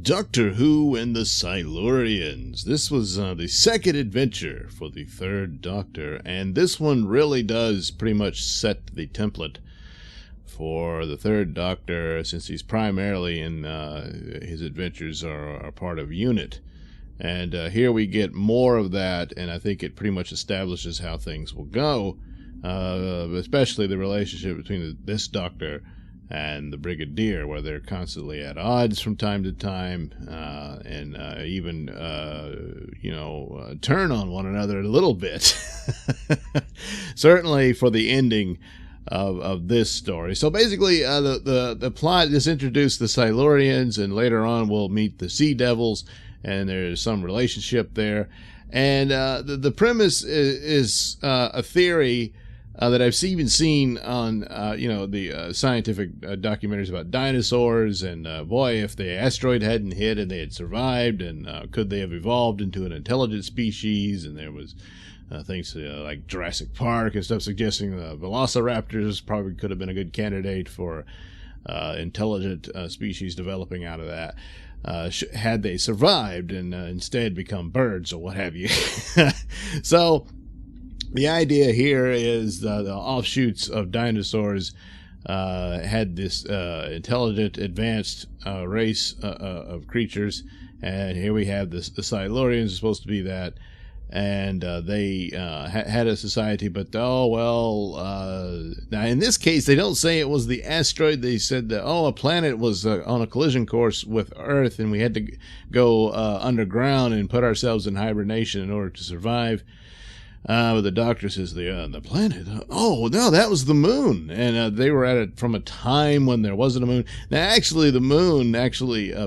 Doctor Who and the Silurians. This was the second adventure for the third Doctor, and this one really does pretty much set the template for the third Doctor, since he's primarily in his adventures are part of UNIT. And here we get more of that, and I think it pretty much establishes how things will go, especially the relationship between this Doctor and the Brigadier, where they're constantly at odds from time to time, and even turn on one another a little bit. Certainly for the ending of this story. So basically, the plot just introduced the Silurians, and later on we'll meet the Sea Devils, and there's some relationship there. And the premise is a theory that I've even seen on, the scientific documentaries about dinosaurs, and boy, if the asteroid hadn't hit and they had survived, and could they have evolved into an intelligent species? And there was things like Jurassic Park and stuff suggesting the velociraptors probably could have been a good candidate for intelligent species developing out of that. Had they survived and instead become birds or what have you. So the idea here is the offshoots of dinosaurs had this intelligent, advanced race of creatures, and here we have the Silurians are supposed to be that, and they had a society, but now in this case they don't say it was the asteroid. They said that a planet was on a collision course with Earth, and we had to go underground and put ourselves in hibernation in order to survive. But the Doctor says the planet. Oh no, that was the moon, and they were at it from a time when there wasn't a moon. Now, actually, the moon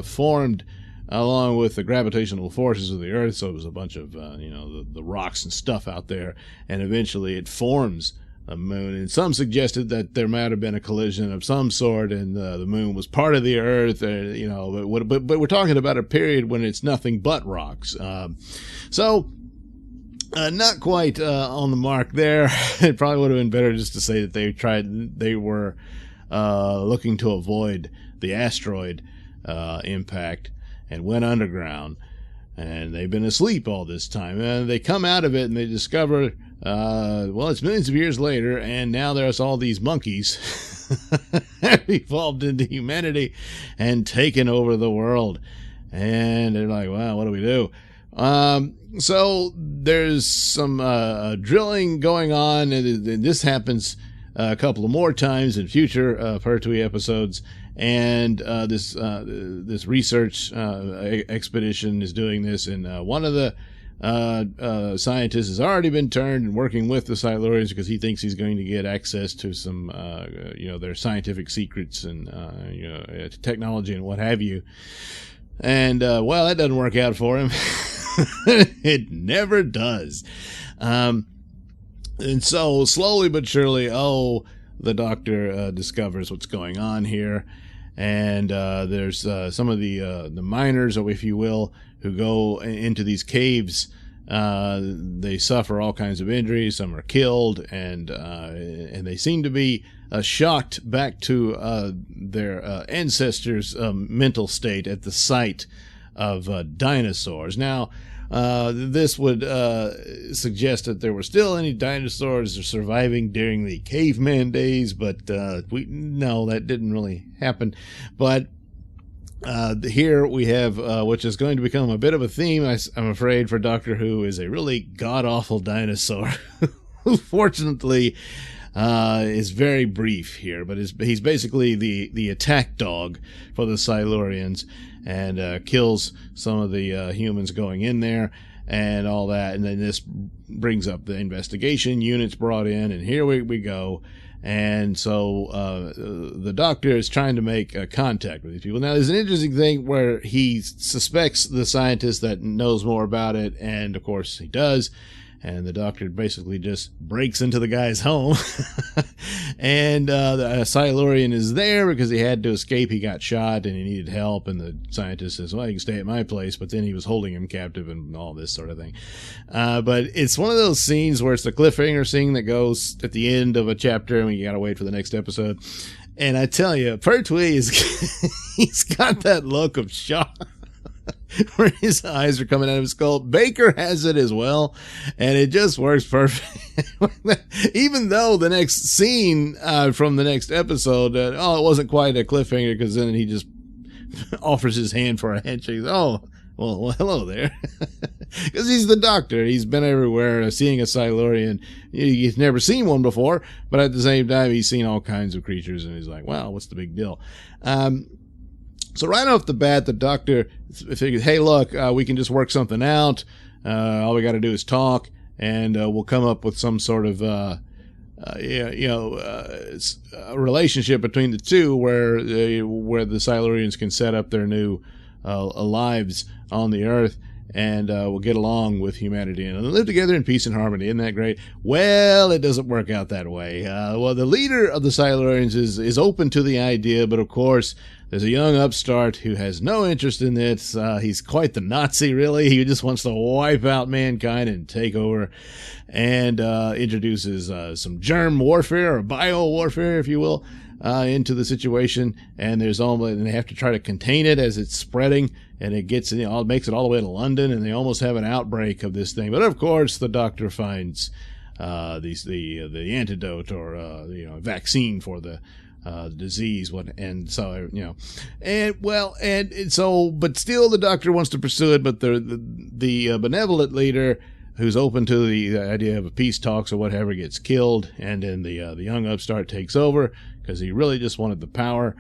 formed along with the gravitational forces of the Earth, so it was a bunch of the rocks and stuff out there, and eventually it forms a moon. And some suggested that there might have been a collision of some sort, and the moon was part of the Earth. But we're talking about a period when it's nothing but rocks. Not quite on the mark there. It probably would have been better just to say that they were looking to avoid the asteroid impact and went underground, and they've been asleep all this time. And they come out of it and they discover, it's millions of years later, and now there's all these monkeys have evolved into humanity and taken over the world. And they're like, wow, what do we do? So there's some drilling going on, and this happens a couple of more times in future Pertwee episodes. And this research expedition is doing this, and one of the scientists has already been turned and working with the Silurians because he thinks he's going to get access to some their scientific secrets and technology and what have you. And that doesn't work out for him. It never does. And so slowly but surely, the Doctor discovers what's going on here. And there's some of the miners, or if you will, who go into these caves. They suffer all kinds of injuries. Some are killed, and they seem to be shocked back to their ancestors' mental state at the sight of dinosaurs. Now, this would suggest that there were still any dinosaurs surviving during the caveman days, but that didn't really happen. But here we have, which is going to become a bit of a theme, I'm afraid, for Doctor Who, is a really god-awful dinosaur who fortunately is very brief here, but he's basically the attack dog for the Silurians, and kills some of the humans going in there and all that. And then this brings up the investigation units brought in, and here we go. And so the Doctor is trying to make contact with these people. Now, there's an interesting thing where he suspects the scientist that knows more about it, and of course he does. And the Doctor basically just breaks into the guy's home. And the Silurian is there because he had to escape. He got shot and he needed help. And the scientist says, well, you can stay at my place. But then he was holding him captive and all this sort of thing. But it's one of those scenes where it's the cliffhanger scene that goes at the end of a chapter, and you got to wait for the next episode. And I tell you, Pertwee he's got that look of shock. where his eyes are coming out of his skull. Baker has it as well, and it just works perfect. Even though the next scene from the next episode, it wasn't quite a cliffhanger, because then he just offers his hand for a handshake. Oh, well, hello there. Because he's the doctor. He's been everywhere seeing a Silurian. He's never seen one before, but at the same time, he's seen all kinds of creatures, and he's like, wow, what's the big deal? So right off the bat, the doctor figures, hey, look, we can just work something out. All we got to do is talk, and we'll come up with some sort of a relationship between the two where the Silurians can set up their new lives on the Earth, and we'll get along with humanity and live together in peace and harmony. Isn't that great? Well, it doesn't work out that way. Well, the leader of the Silurians is open to the idea, but of course, there's a young upstart who has no interest in this. He's quite the Nazi, really. He just wants to wipe out mankind and take over, and introduces some germ warfare, or bio warfare, if you will, into the situation. And and they have to try to contain it as it's spreading, and it makes it all the way to London, and they almost have an outbreak of this thing. But of course, the doctor finds the antidote, or vaccine for the disease, but still the doctor wants to pursue it, but the benevolent leader, who's open to the idea of a peace talks or whatever, gets killed, and then the young upstart takes over, because he really just wanted the power,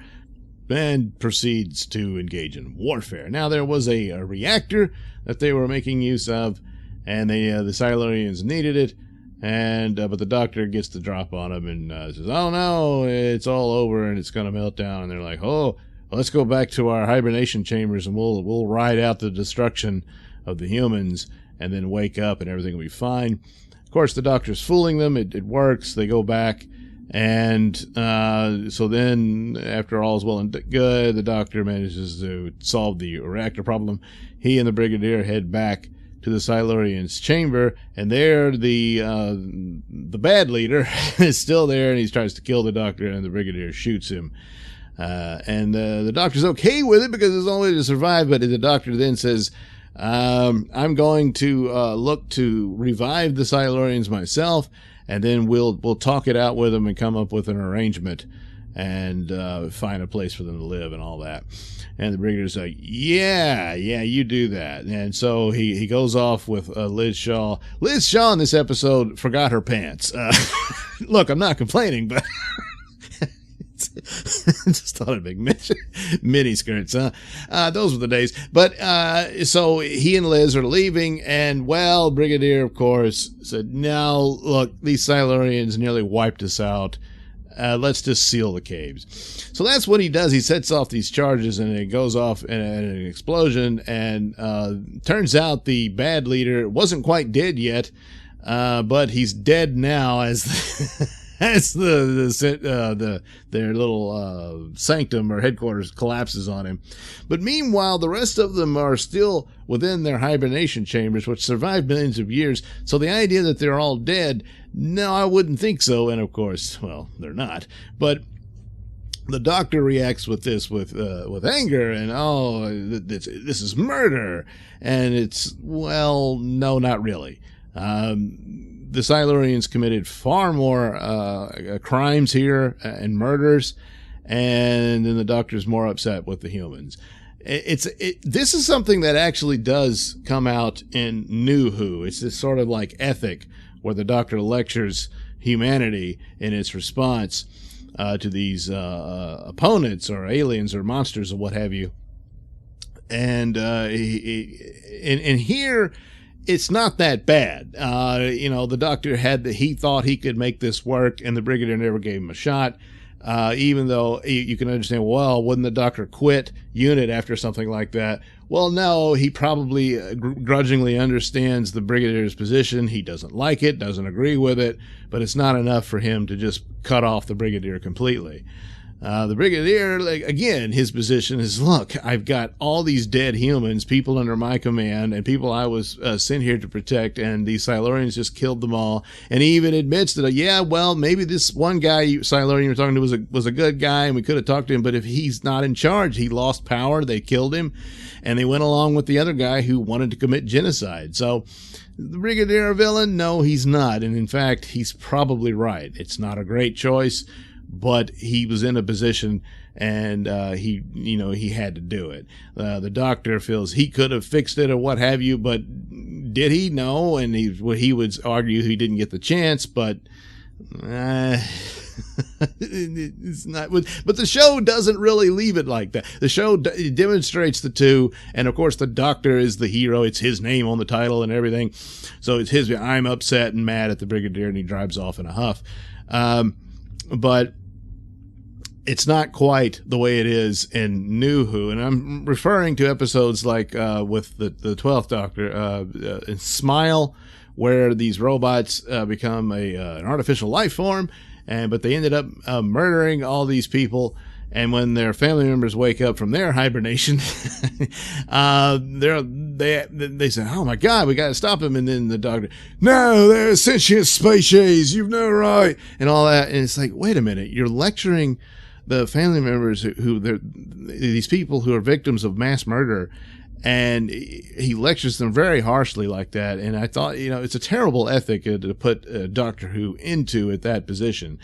and proceeds to engage in warfare. Now, there was a reactor that they were making use of, and the Silurians needed it. But the doctor gets the drop on him and says, oh no, it's all over and it's going to melt down. And they're like, oh, well, let's go back to our hibernation chambers, and we'll ride out the destruction of the humans, and then wake up and everything will be fine. Of course, the doctor's fooling them. It works. They go back. And so then, after all is well and good, the doctor manages to solve the reactor problem. He and the Brigadier head back to the Silurians' chamber, and there the bad leader is still there, and he tries to kill the doctor, and the Brigadier shoots him. And the doctor's okay with it, because it's the only way to survive, but the doctor then says, I'm going to look to revive the Silurians myself, and then we'll talk it out with them and come up with an arrangement, and find a place for them to live and all that. And the Brigadier's like, yeah, you do that. And so he goes off with Liz Shaw. Liz Shaw in this episode forgot her pants. Look, I'm not complaining, but just thought I'd make mini skirts, huh? Those were the days. But so he and Liz are leaving, and well, Brigadier, of course, said, no, look, these Silurians nearly wiped us out. Let's just seal the caves. So that's what he does. He sets off these charges, and it goes off in an explosion, and turns out the bad leader wasn't quite dead yet, but he's dead now as as their little sanctum or headquarters collapses on him. But meanwhile, the rest of them are still within their hibernation chambers, which survived millions of years. So the idea that they're all dead, no, I wouldn't think so. And of course, well, they're not. But the doctor reacts with anger, and this is murder. And it's, well, no, not really. The Silurians committed far more crimes here and murders, and then the doctor's more upset with the humans. This is something that actually does come out in New Who. It's this sort of like ethic where the doctor lectures humanity in its response to these opponents or aliens or monsters or what have you. And here, it's not that bad. The doctor he thought he could make this work, and the Brigadier never gave him a shot. Even though you can understand, well, wouldn't the doctor quit unit after something like that? Well, no, he probably grudgingly understands the Brigadier's position. He doesn't like it, doesn't agree with it, but it's not enough for him to just cut off the Brigadier completely. The Brigadier, like, again, his position is, look, I've got all these dead humans, people under my command, and people I was sent here to protect, and these Silurians just killed them all. And he even admits that, yeah, well, maybe this one guy, Silurian you were talking to, was a good guy, and we could have talked to him, but if he's not in charge, he lost power, they killed him, and they went along with the other guy who wanted to commit genocide. So, the Brigadier a villain? No, he's not. And in fact, he's probably right. It's not a great choice, but he was in a position, and he had to do it. The Doctor feels he could have fixed it or what have you, but did he? No, and he would argue he didn't get the chance, but it's not. But the show doesn't really leave it like that. The show demonstrates the two, and of course the Doctor is the hero. It's his name on the title and everything, so it's his. I'm upset and mad at the Brigadier, and he drives off in a huff. But it's not quite the way it is in New Who, and I'm referring to episodes like with the 12th Doctor, in Smile, where these robots become an artificial life form, but they ended up murdering all these people. And when their family members wake up from their hibernation, they say, "Oh my God, we got to stop him!" And then the Doctor, "No, they're a sentient species. You've no right," and all that. And it's like, wait a minute, you're lecturing the family members who these people who are victims of mass murder, and he lectures them very harshly like that. And I thought, it's a terrible ethic to put Doctor Who into at that position.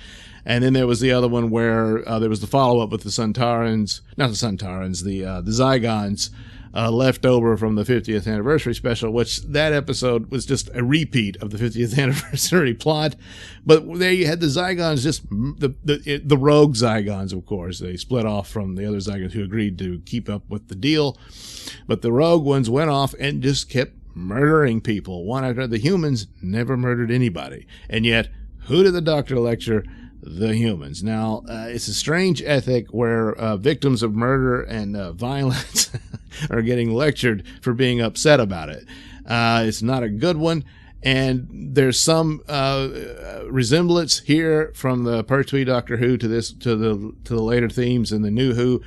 And then there was the other one where there was the follow-up with the Suntarans, not the Suntarans, the Zygons, left over from the 50th anniversary special, which that episode was just a repeat of the 50th anniversary plot. But there you had the Zygons, just the rogue Zygons, of course. They split off from the other Zygons who agreed to keep up with the deal. But the rogue ones went off and just kept murdering people. One after the humans never murdered anybody. And yet, who did the Doctor lecture? The humans. Now, it's a strange ethic where victims of murder and violence are getting lectured for being upset about it. It's not a good one, and there's some resemblance here from the Pertwee Doctor Who to the later themes in the New Who.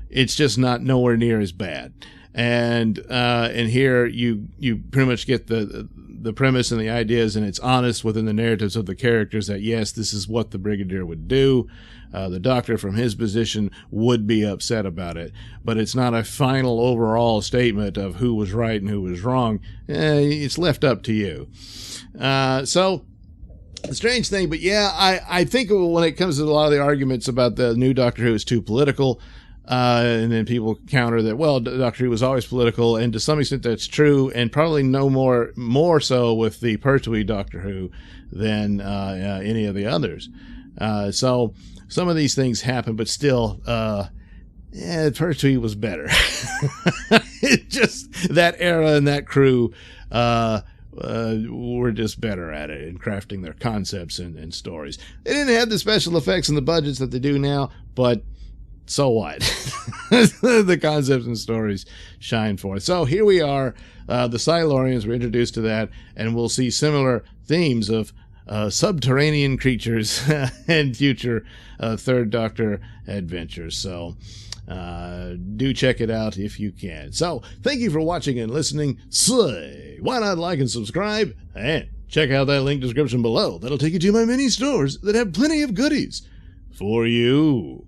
It's just not nowhere near as bad. And here you pretty much get the premise and the ideas, and it's honest within the narratives of the characters that, yes, this is what the Brigadier would do. The Doctor, from his position, would be upset about it. But it's not a final overall statement of who was right and who was wrong. It's left up to you. So, a strange thing, but yeah, I think when it comes to a lot of the arguments about the new Doctor Who is too political, and then people counter that, well, Doctor Who was always political, and to some extent that's true, and probably no more so with the Pertwee Doctor Who than any of the others. So some of these things happen, but still, Pertwee was better. It just, that era and that crew were just better at it in crafting their concepts and stories. They didn't have the special effects and the budgets that they do now, but so what? The concepts and stories shine forth. So here we are. The Silurians were introduced to that, and we'll see similar themes of subterranean creatures and future Third Doctor adventures. So do check it out if you can. So thank you for watching and listening. Say, why not like and subscribe? And check out that link description below. That'll take you to my mini stores that have plenty of goodies for you.